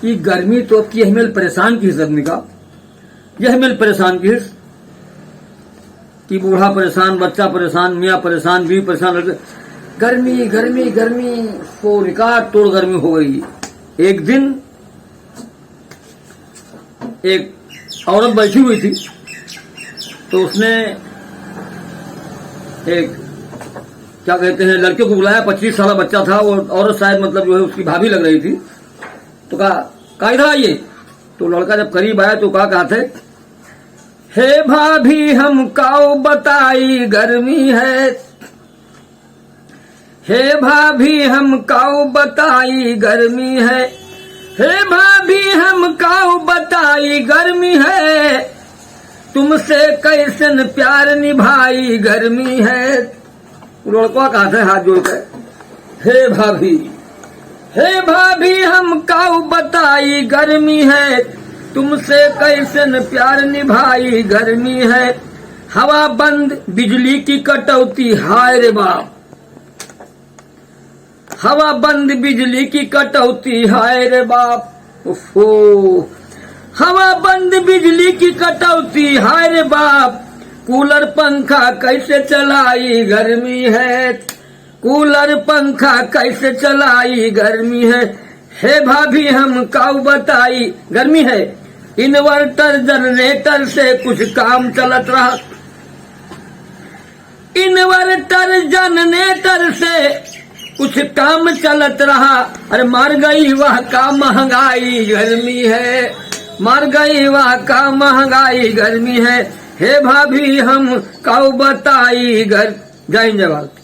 ये गर्मी तो अब की हमें परेशान की आदमी का, यह हमें परेशान की कि बूढ़ा परेशान, बच्चा परेशान, मियाँ परेशान, बीवी परेशान, गर्मी गर्मी गर्मी को रिकॉर्ड तोड़ गर्मी हो गई। एक दिन एक औरत बैठी हुई थी तो उसने एक क्या कहते हैं लड़के को बुलाया, 25 साल बच्चा था, वो औरत शायद मतलब जो है उसकी भाभी लग रही थी। तो कहा इधर आइए। तो लड़का जब करीब आया तो कहा थे, हे भाभी हम काओ बताई गर्मी है, हे भाभी हम काओ बताई गर्मी है, हे भाभी हम काओ बताई गर्मी है, तुमसे कैसन प्यार निभाई गर्मी है। लड़का कहा था हाथ जोड़कर, हे भाभी हम काऊ बताई गर्मी है, तुमसे कैसन प्यार निभाई गर्मी है, हवा बंद बिजली की कटौती हाय रे बाप, हवा बंद बिजली की कटौती हाय रे बाप, ओफो हवा बंद बिजली की कटौती हाय रे बाप, कूलर पंखा कैसे चलाई गर्मी है, कूलर पंखा कैसे चलाई गर्मी है, हे भाभी हम काऊ बताई गर्मी है, इन्वर्टर जनरेटर से कुछ काम चलत रहा, इन्वर्टर जनरेटर से कुछ काम चलत रहा, अरे मर गई वह का महंगाई गर्मी है, मर गई वह का महंगाई गर्मी है, हे भाभी हम काऊ बताई जय हिंद जय भारत।